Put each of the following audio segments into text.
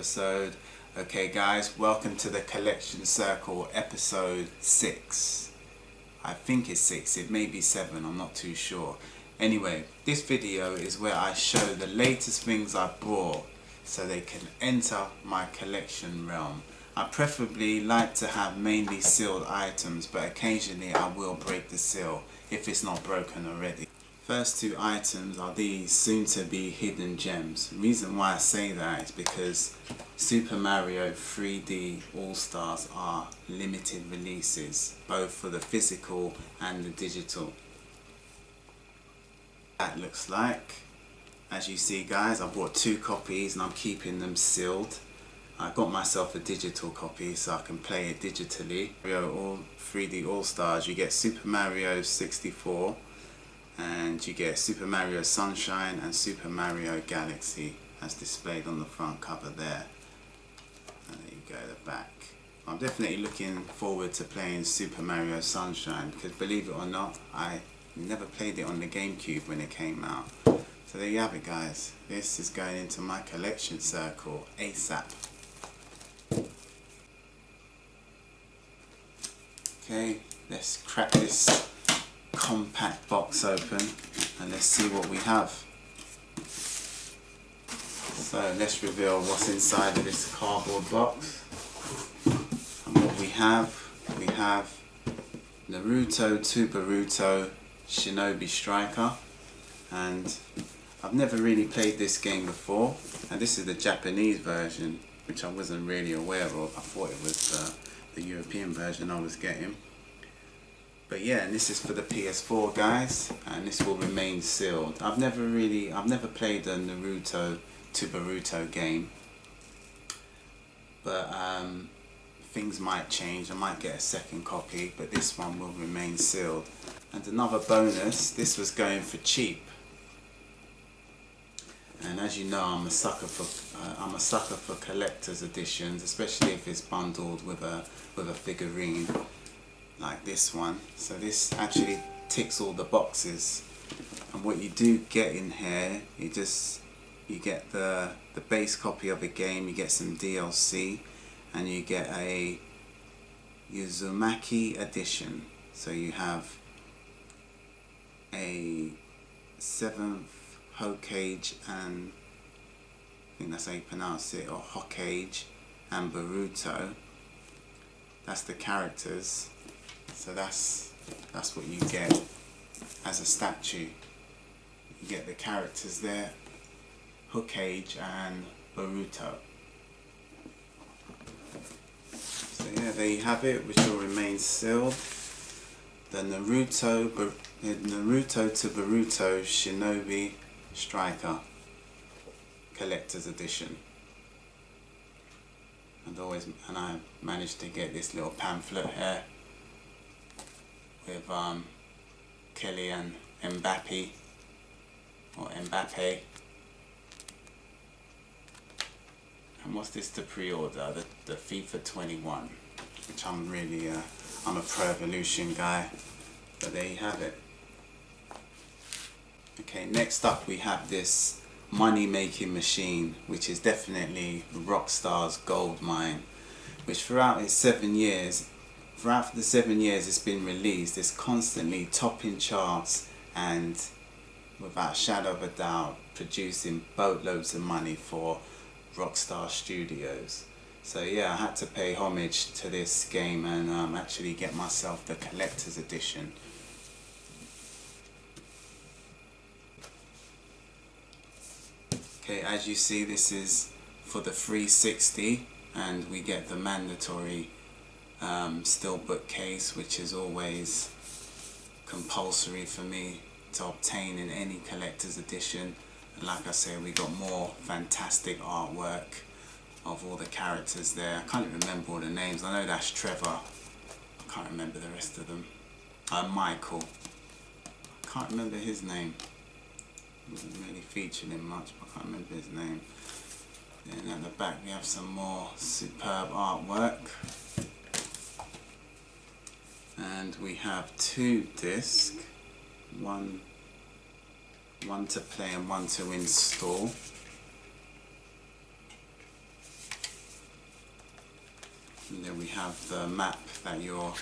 episode. Okay guys, welcome to the Collection Circle episode 6. I think it's 6, it may be 7, I'm not too sure. Anyway, this video is where I show the latest things I brought so they can enter my collection realm. I preferably like to have mainly sealed items, but occasionally I will break the seal if it's not broken already. First two items are these soon to be hidden gems. The reason why I say that is because Super Mario 3D All-Stars are limited releases, both for the physical and the digital. That looks like, as you see guys, I bought 2 copies and I'm keeping them sealed. I got myself a digital copy so I can play it digitally. Mario 3D All-Stars, you get Super Mario 64 and you get Super Mario Sunshine and Super Mario Galaxy as displayed on the front cover there. And there you go, the back. I'm definitely looking forward to playing Super Mario Sunshine because, believe it or not, I never played it on the GameCube when it came out. So there you have it guys, this is going into my collection circle ASAP. Okay, let's crack this compact box open and let's see what we have. So let's reveal what's inside of this cardboard box. And what we have Naruto to Boruto Shinobi Striker, and I've never really played this game before, and this is the Japanese version, which I wasn't really aware of. I thought it was the European version I was getting. But yeah, and this is for the PS4 guys, and this will remain sealed. I've never played a Naruto to Boruto game, but things might change. I might get a second copy, but this one will remain sealed. And another bonus, this was going for cheap. And as you know, I'm a sucker for collector's editions, especially if it's bundled with a figurine like this one. So this actually ticks all the boxes. And what you do get in here, you get the base copy of a game, you get some DLC, and you get a Uzumaki edition. So you have a 7th Hokage, and I think that's how you pronounce it, or Hokage, and Boruto. That's the characters. So that's what you get as a statue. You get the characters there, Hokage and Boruto. So yeah, there you have it, which will remain sealed. The Naruto to Boruto Shinobi Striker Collector's Edition. And I managed to get this little pamphlet here with Kylian Mbappe, or Mbappe. And what's this to pre-order? The FIFA 21, which I'm really, I'm a Pro Evolution guy, but there you have it. Okay, next up we have this money making machine, which is definitely Rockstar's gold mine, which throughout the 7 years it's been released, it's constantly topping charts and without a shadow of a doubt producing boatloads of money for Rockstar Studios. So yeah, I had to pay homage to this game and actually get myself the collector's edition. Okay, as you see, this is for the 360, and we get the mandatory steelbook case, which is always compulsory for me to obtain in any collector's edition. And like I say, we got more fantastic artwork of all the characters there. I can't even remember all the names. I know that's Trevor. I can't remember the rest of them. Michael. I can't remember his name. Wasn't really featured in much, but I can't remember his name. Then at the back we have some more superb artwork. And we have 2 discs. One to play and one to install. And then we have the map that you're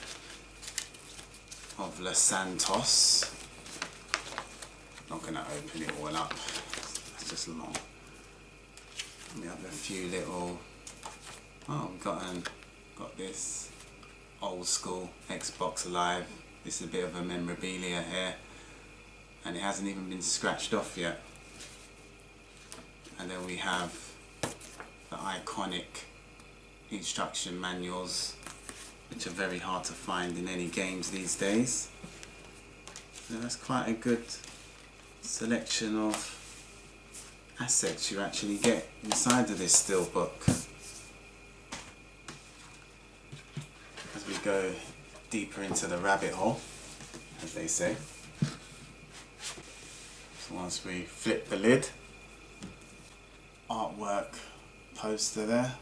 of Los Santos. Not going to open it all up, it's just long. And we have a few little, oh, we've got this old school Xbox Live. This is a bit of a memorabilia here, and it hasn't even been scratched off yet. And then we have the iconic instruction manuals, which are very hard to find in any games these days. So that's quite a good selection of assets you actually get inside of this steelbook. As we go deeper into the rabbit hole, as they say. So once we flip the lid, artwork poster there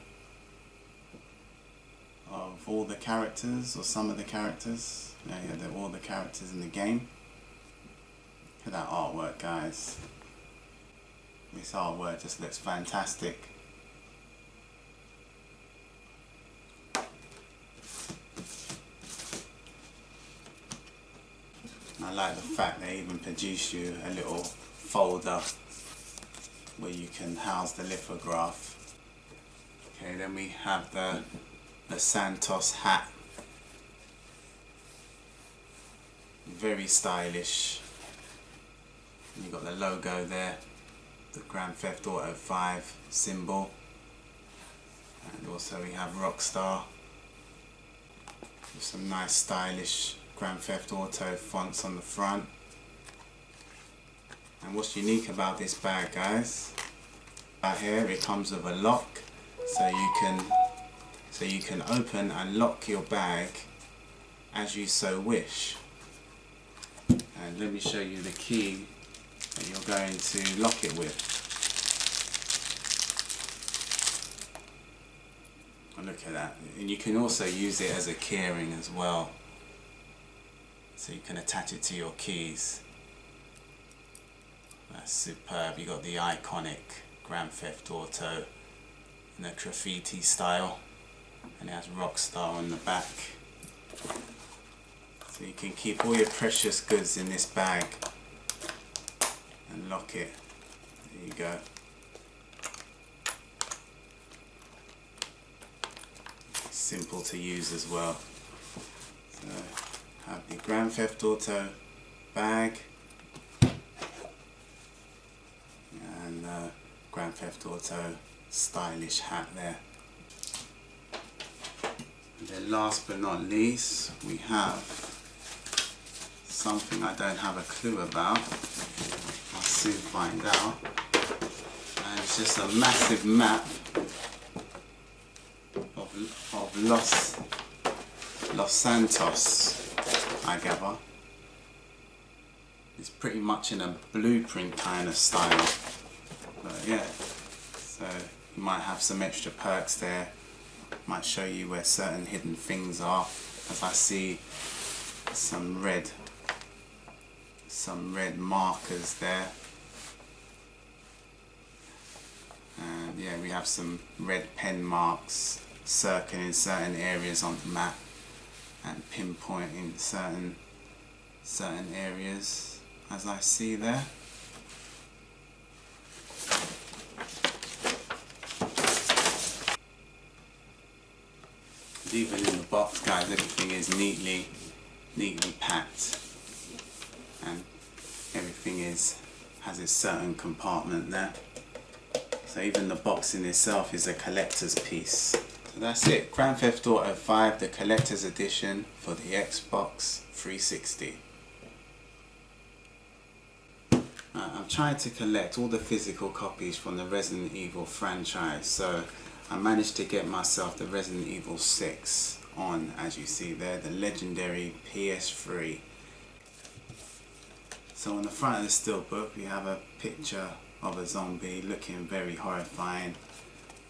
of all the characters, or some of the characters. Yeah, they're all the characters in the game. Look at that artwork, guys. This artwork just looks fantastic. I like the fact they even produce you a little folder where you can house the lithograph. Okay, then we have the Santos hat. Very stylish. You've got the logo there, the Grand Theft Auto 5 symbol, and also we have Rockstar with some nice stylish Grand Theft Auto fonts on the front. And what's unique about this bag, guys, right here, it comes with a lock, so you can open and lock your bag as you so wish. And let me show you the key that you're going to lock it with. And look at that. And you can also use it as a keyring as well, so you can attach it to your keys. That's superb. You got the iconic Grand Theft Auto in a graffiti style, and it has Rockstar on the back. So you can keep all your precious goods in this bag and lock it. There you go. Simple to use as well. So have the Grand Theft Auto bag and the Grand Theft Auto stylish hat there. And then last but not least, we have something I don't have a clue about. I'll soon find out. And it's just a massive map of Los Santos, I gather. It's pretty much in a blueprint kind of style. But yeah, so you might have some extra perks there. Might show you where certain hidden things are, as I see some red markers there. And yeah, we have some red pen marks circling certain areas on the map and pinpointing certain areas, as I see there. Even in the box, guys, everything is neatly packed, and everything has its certain compartment there. So even the box in itself is a collector's piece. So that's it, Grand Theft Auto 5, the collector's edition for the Xbox 360. I'm trying to collect all the physical copies from the Resident Evil franchise, so I managed to get myself the Resident Evil 6 on, as you see there, the legendary PS3. So on the front of the steelbook we have a picture of a zombie looking very horrifying,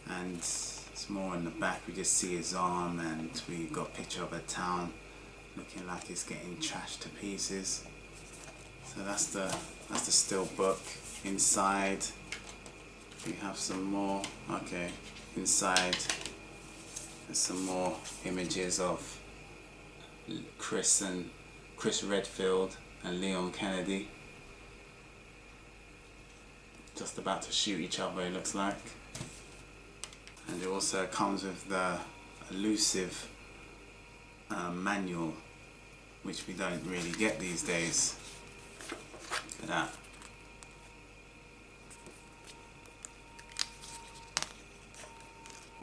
and it's more in the back we just see his arm, and we got a picture of a town looking like it's getting trashed to pieces. So that's the steelbook. Inside we have some more. Okay, inside There's some more images of Chris Redfield and Leon Kennedy just about to shoot each other, it looks like. And it also comes with the elusive manual, which we don't really get these days. Look at that.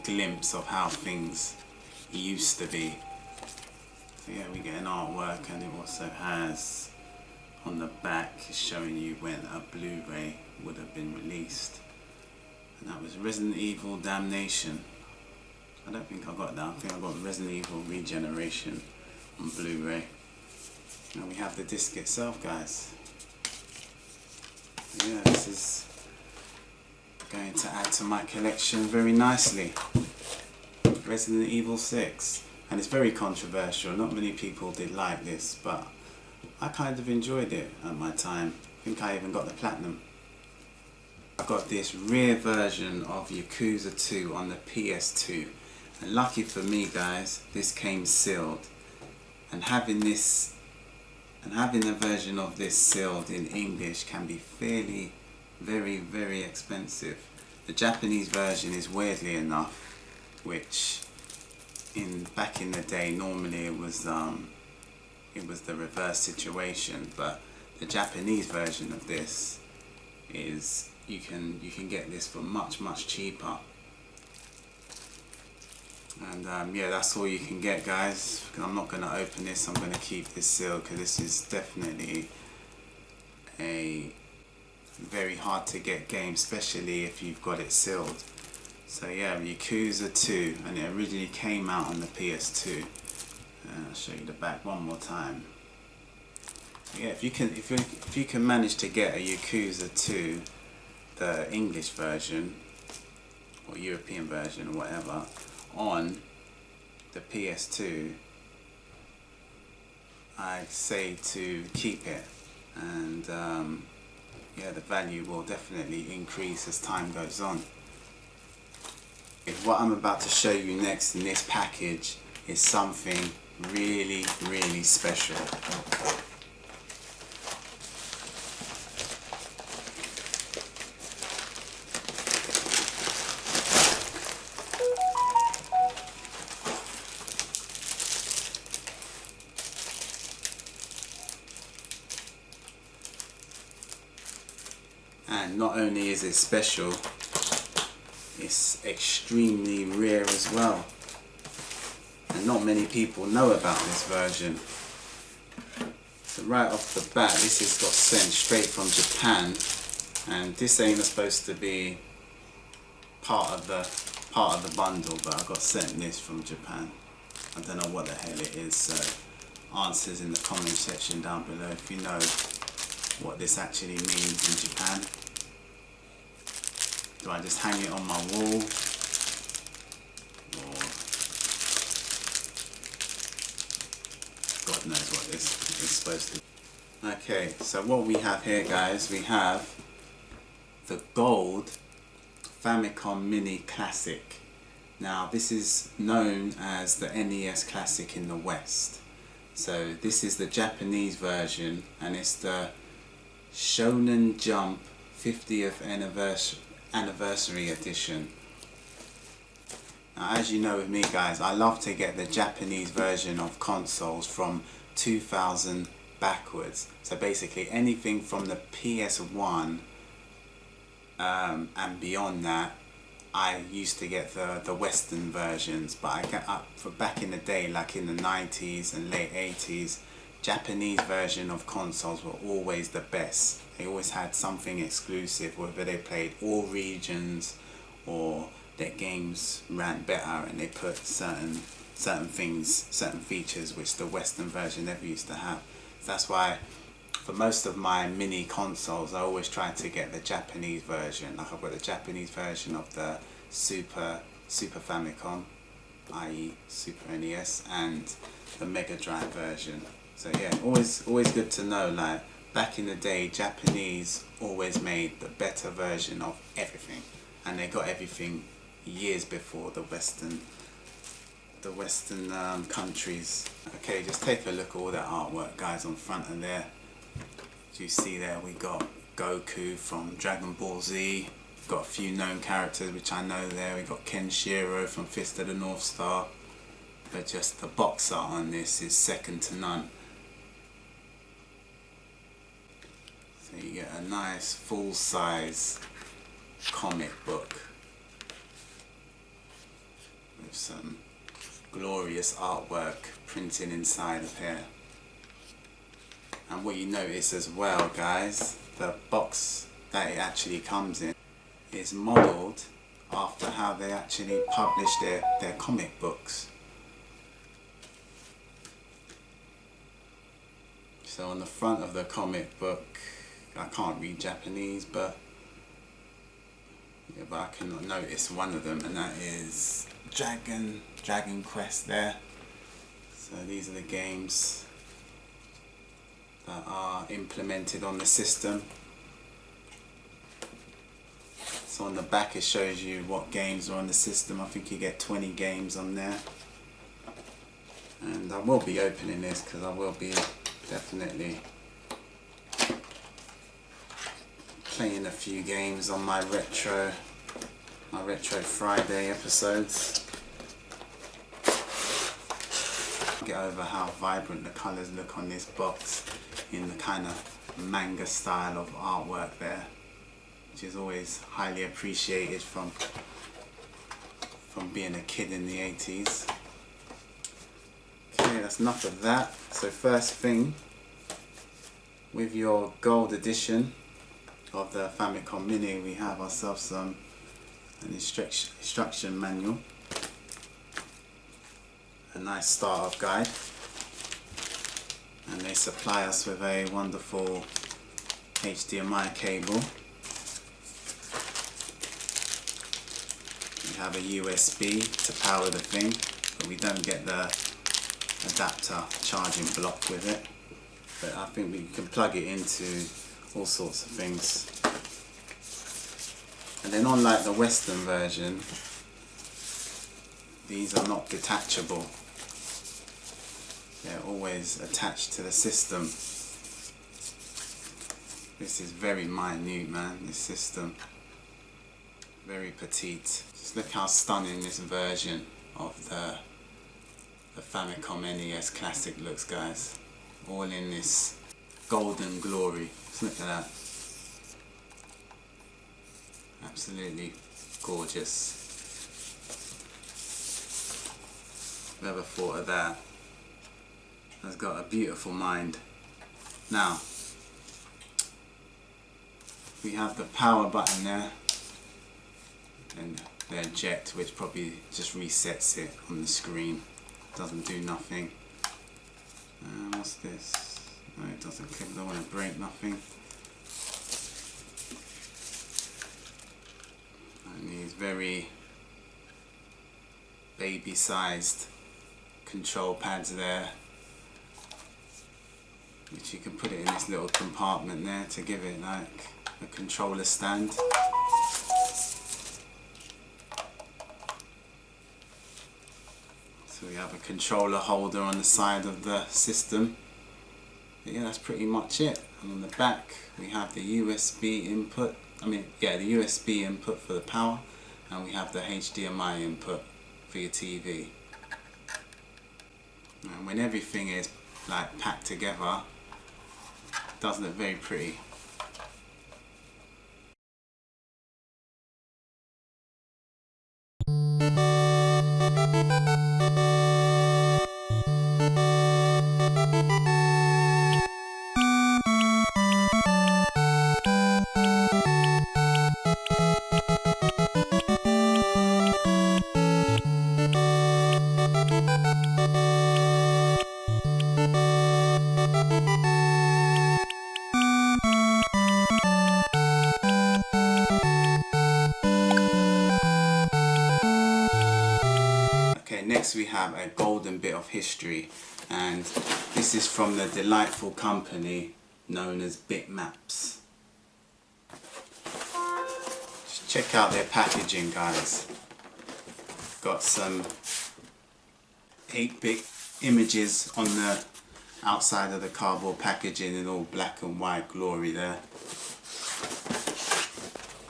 Glimpse of how things used to be. So yeah, we get an artwork, and it also has on the back showing you when a Blu-ray would have been released, and that was Resident Evil Damnation. I don't think I got that. I think I got Resident Evil Regeneration on Blu-ray. And we have the disc itself, guys. Yeah, this is going to add to my collection very nicely. Resident Evil 6. And it's very controversial. Not many people did like this, but I kind of enjoyed it at my time. I think I even got the platinum. I got this rare version of Yakuza 2 on the PS2. And lucky for me, guys, this came sealed. And having a version of this sealed in English can be fairly, very expensive. The Japanese version is, weirdly enough, which back in the day normally it was the reverse situation, but the Japanese version of this is you can get this for much cheaper. And yeah, that's all you can get, guys. I'm not going to open this. I'm going to keep this sealed because this is definitely a very hard to get game, especially if you've got it sealed. So yeah, Yakuza 2, and it originally came out on the PS2. I'll show you the back one more time. Yeah, if you can manage to get a Yakuza 2, the English version or European version or whatever, on the PS2, I say to keep it, and yeah, the value will definitely increase as time goes on. What I'm about to show you next in this package is something really special. And not only is it special, it's extremely rare as well. And not many people know about this version. So right off the bat, this has got sent straight from Japan, and this ain't supposed to be part of the bundle, but I got sent this from Japan. I don't know what the hell it is, so answers in the comment section down below if you know what this actually means in Japan. Do I just hang it on my wall? Or God knows what this is supposed to be. Okay, so what we have here, guys, we have the gold Famicom Mini Classic. Now this is known as the NES Classic in the West. So this is the Japanese version, and it's the Shonen Jump 50th anniversary edition. Now, as you know with me, guys, I love to get the Japanese version of consoles from 2000 backwards. So basically anything from the PS1 and beyond that, I used to get the Western versions, but I get up for back in the day, like in the 90s and late 80s, Japanese version of consoles were always the best. They always had something exclusive, whether they played all regions or their games ran better, and they put certain things, certain features which the Western version never used to have. So that's why for most of my mini consoles I always try to get the Japanese version. Like I've got the Japanese version of the Super Famicom, i.e. Super NES, and the Mega Drive version. So yeah, always good to know, like back in the day, Japanese always made the better version of everything, and they got everything years before the Western the Western countries. Okay, just take a look at all that artwork, guys, on front of there. As you see there, we got Goku from Dragon Ball Z. Got a few known characters which I know there. We got Kenshiro from Fist of the North Star. But just the box art on this is second to none. So you get a nice full-size comic book with some glorious artwork printed inside of here. And what you notice as well, guys, the box that it actually comes in is modelled after how they actually publish their comic books. So on the front of the comic book, I can't read Japanese, but I can notice one of them, and that is Dragon Quest there. So these are the games that are implemented on the system. So on the back it shows you what games are on the system. I think you get 20 games on there. And I will be opening this because I will be definitely playing a few games on my Retro Friday episodes. Get over how vibrant the colours look on this box in the kind of manga style of artwork there, which is always highly appreciated from being a kid in the 80s. Okay, that's enough of that. So first thing, with your gold edition of the Famicom Mini, we have ourselves an instruction manual, a nice startup guide, and they supply us with a wonderful HDMI cable. We have a USB to power the thing, but we don't get the adapter charging block with it, but I think we can plug it into all sorts of things. And then unlike the Western version, these are not detachable. They're always attached to the system. This is very minute, man, this system. Very petite. Just look how stunning this version of the Famicom NES Classic looks, guys. All in this golden glory. Just look at that. Absolutely gorgeous. Whoever thought of that has got a beautiful mind. Now, we have the power button there and the eject, which probably just resets it on the screen. Doesn't do nothing. What's this? No, it doesn't click. I don't want to break nothing. And these very baby-sized control pads there, which you can put it in this little compartment there to give it like a controller stand. So we have a controller holder on the side of the system. But yeah, that's pretty much it. And on the back we have the USB input. the USB input for the power, and we have the HDMI input for your TV. And when everything is like packed together, it does look very pretty. Next we have a golden bit of history, and this is from the delightful company known as Bitmaps. Just check out their packaging, guys. Got some 8-bit images on the outside of the cardboard packaging in all black and white glory there.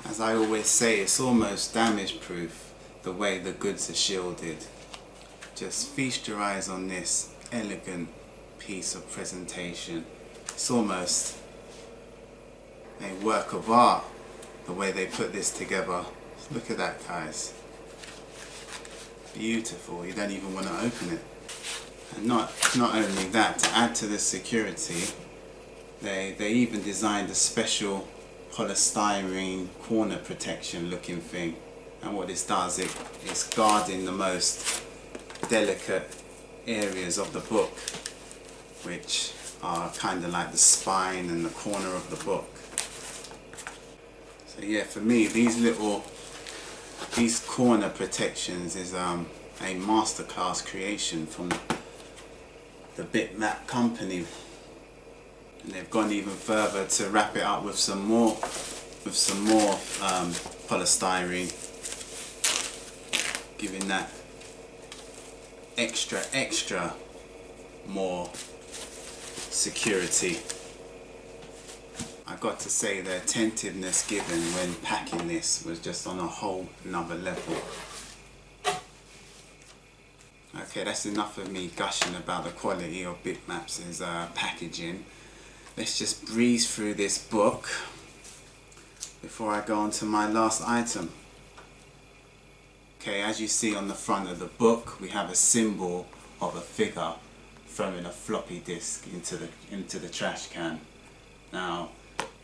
As I always say, it's almost damage proof the way the goods are shielded. Just feast your eyes on this elegant piece of presentation. It's almost a work of art the way they put this together. Look at that, guys. Beautiful. You don't even want to open it. And not only that, to add to the security, they even designed a special polystyrene corner protection looking thing. And what this does, it's guarding the most delicate areas of the book, which are kind of like the spine and the corner of the book. So yeah, for me, these corner protections is a masterclass creation from the Bitmap company, and they've gone even further to wrap it up with some more polystyrene, giving that extra more security. I got to say, the attentiveness given when packing this was just on a whole another level. Okay, that's enough of me gushing about the quality of Bitmap's packaging. Let's just breeze through this book before I go on to my last item. Okay, as you see on the front of the book, we have a symbol of a figure throwing a floppy disk into the trash can. Now,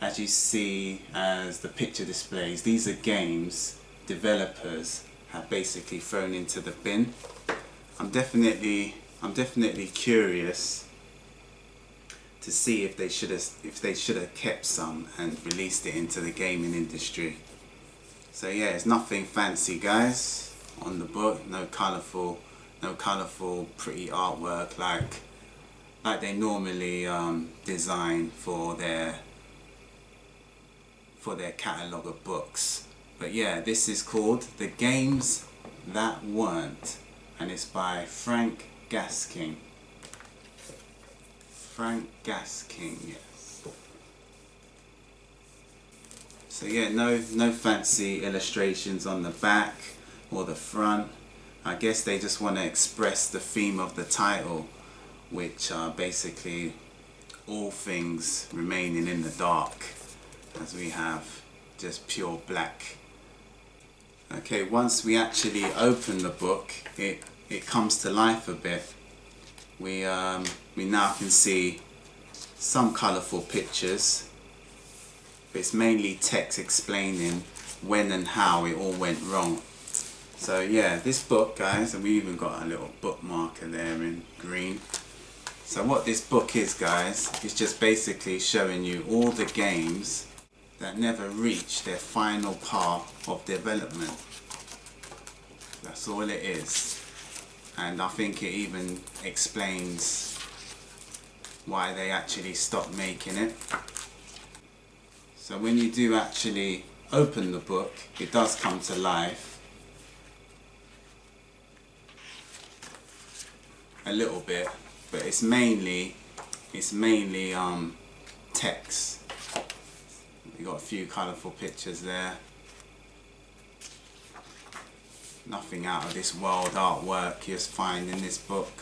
as you see, as the picture displays, these are games developers have basically thrown into the bin. I'm definitely curious to see if they should have kept some and released it into the gaming industry. So yeah, it's nothing fancy, guys, on the book. No colourful pretty artwork like they normally design for their catalogue of books. But yeah, this is called The Games That Weren't, and it's by Frank Gasking. Frank Gasking, yes. So yeah, no fancy illustrations on the back or the front. I guess they just want to express the theme of the title, which are basically all things remaining in the dark, as we have just pure black. Okay, once we actually open the book, it comes to life a bit. We now can see some colourful pictures. It's mainly text explaining when and how it all went wrong. So yeah, this book, guys, and we even got a little bookmarker there in green. So what this book is, guys, is just basically showing you all the games that never reached their final part of development. That's all it is. And I think it even explains why they actually stopped making it. So when you do actually open the book, it does come to life a little bit, but it's mainly text. You got a few colourful pictures there. Nothing out of this world artwork you just find in this book.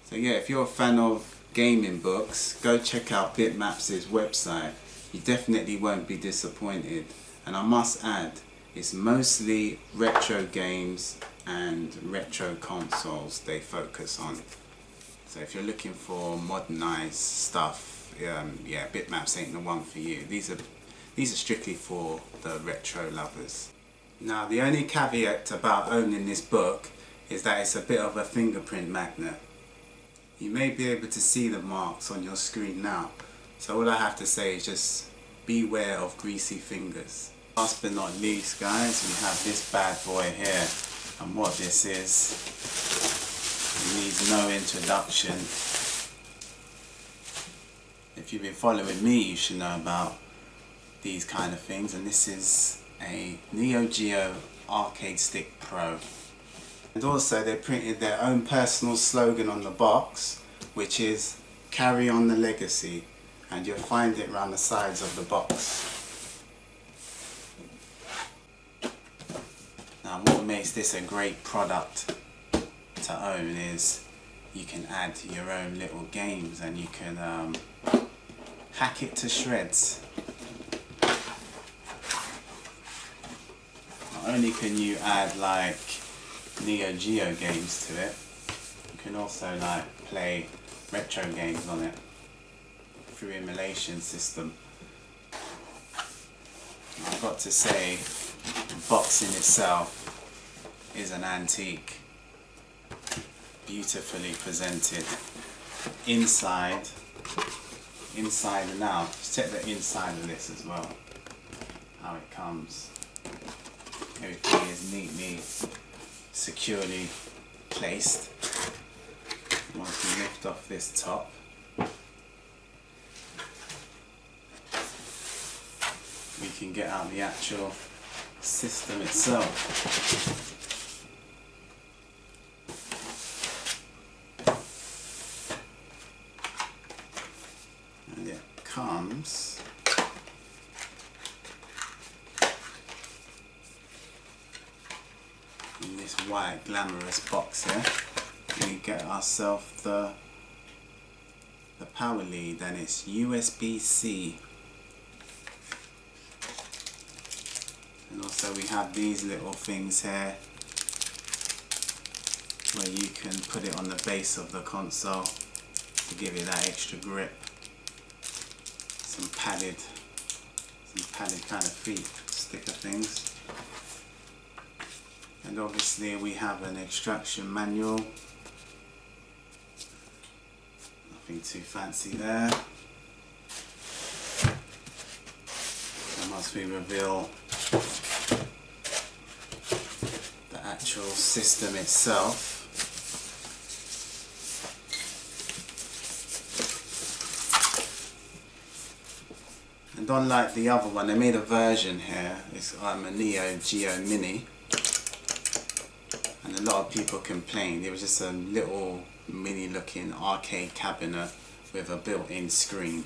So yeah, if you're a fan of gaming books, go check out Bitmap's website. You definitely won't be disappointed. And I must add, it's mostly retro games and retro consoles they focus on. So if you're looking for modernized stuff, yeah, Bitmaps ain't the one for you. These are strictly for the retro lovers. Now, the only caveat about owning this book is that it's a bit of a fingerprint magnet. You may be able to see the marks on your screen now, so all I have to say is just beware of greasy fingers. Last but not least, guys, we have this bad boy here, and what this is, it needs no introduction. If you've been following me, you should know about these kind of things, and this is a Neo Geo Arcade Stick Pro. And also they printed their own personal slogan on the box, which is "Carry on the legacy," and you'll find it around the sides of the box. Now what makes this a great product to own is you can add your own little games and you can hack it to shreds. Not only can you add like Neo Geo games to it, you can also like play retro games on it through emulation system. I've got to say, the box in itself is an antique, beautifully presented. Inside and out. Just check the inside of this as well, how it comes. Everything is neatly, securely placed. Once we lift off this top, we can get out the actual system itself. And it comes in this white glamorous box here. We get ourselves the power lead, and it's USB-C. And also we have these little things here where you can put it on the base of the console to give it that extra grip. Some padded kind of feet sticker things. And obviously we have an instruction manual. Nothing too fancy there. And once we reveal the actual system itself, and unlike the other one, they made a version here. It's a Neo Geo Mini, and a lot of people complained it was just a little mini looking arcade cabinet with a built-in screen,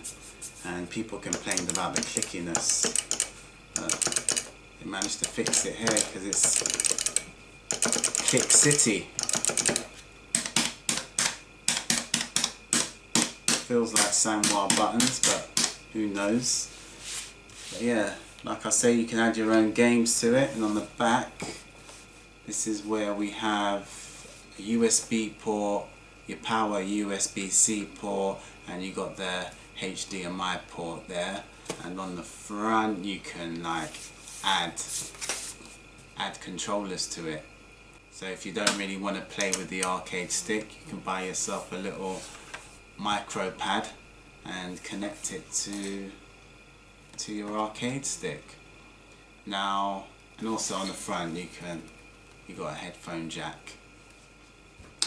and people complained about the clickiness. They managed to fix it here because it's Click City. Feels like SamWa buttons, but who knows. But yeah, like I say, you can add your own games to it. And on the back, this is where we have a USB port, your power USB-C port, and you got the HDMI port there. And on the front you can like add controllers to it. So if you don't really want to play with the arcade stick, you can buy yourself a little micro pad and connect it to your arcade stick. Now, and also on the front you got a headphone jack.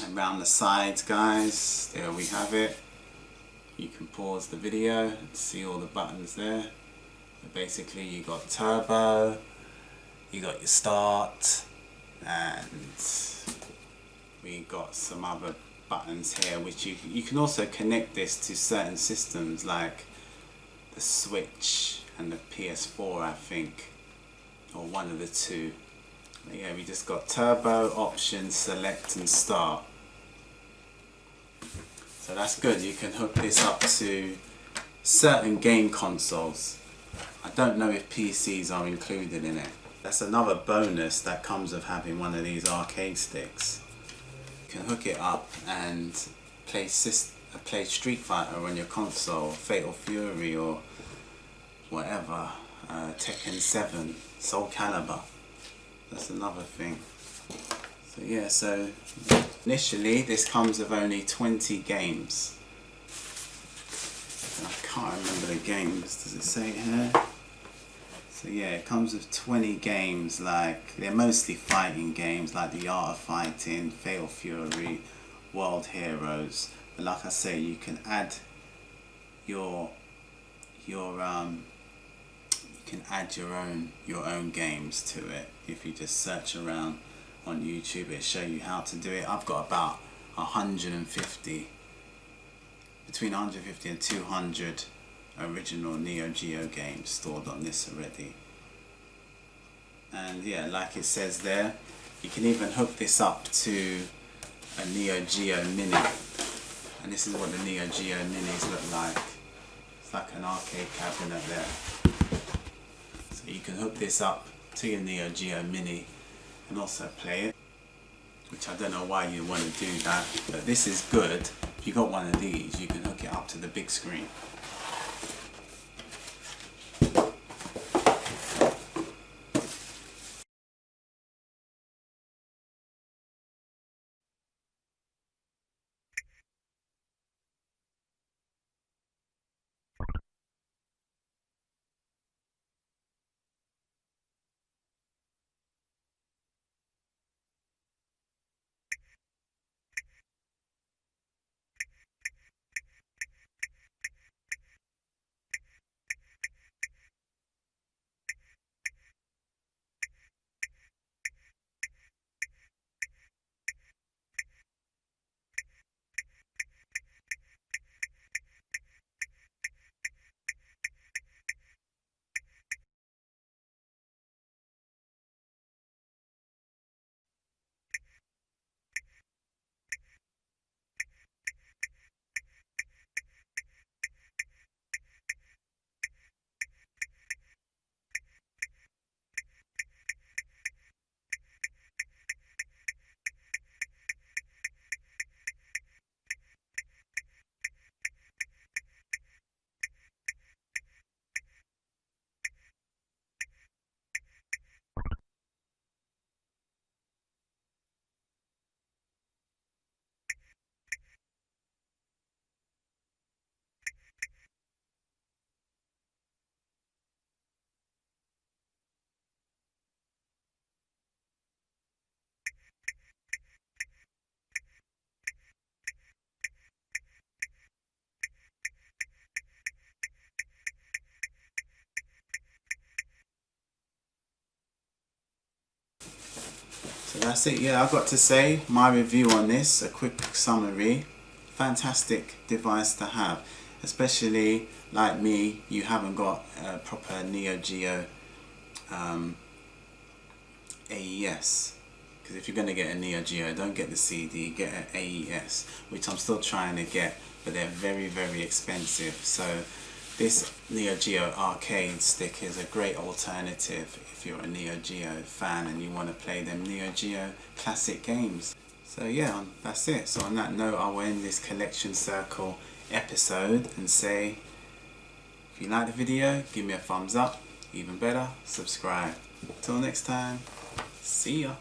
And around the sides, guys, there we have it. You can pause the video and see all the buttons there. But basically you got turbo, you got your start, and we got some other buttons here which you can also connect this to certain systems like the Switch and the PS4, I think, or one of the two. But yeah, we just got turbo, option, select and start. So that's good. You can hook this up to certain game consoles. I don't know if PCs are included in it. That's another bonus that comes of having one of these arcade sticks. You can hook it up and play Street Fighter on your console, Fatal Fury or whatever, Tekken 7, Soul Calibur. That's another thing. So yeah, so initially this comes with only 20 games. I can't remember the games, does it say it here? So yeah, it comes with 20 games, like they're mostly fighting games like The Art of Fighting, Fatal Fury, World Heroes. But like I say, you can add your own games to it if you just search around on YouTube. It'll show you how to do it. I've got about 150, between 150 and 200 original Neo Geo games stored on this already. And yeah, like it says there, you can even hook this up to a Neo Geo Mini. And this is what the Neo Geo Minis look like. It's like an arcade cabinet there. So you can hook this up to your Neo Geo Mini and also play it. Which I don't know why you want to do that, but this is good. If you got one of these, you can hook it up to the big screen. So that's it. Yeah, I've got to say, my review on this, a quick summary. Fantastic device to have, especially like me, you haven't got a proper Neo Geo AES. Because if you're going to get a Neo Geo, don't get the CD, get an AES, which I'm still trying to get, but they're very, very expensive. So this Neo Geo arcade stick is a great alternative if you're a Neo Geo fan and you want to play them Neo Geo classic games. So yeah, that's it. So on that note, I will end this Collection Circle episode and say, if you like the video, give me a thumbs up. Even better, subscribe. Till next time, see ya.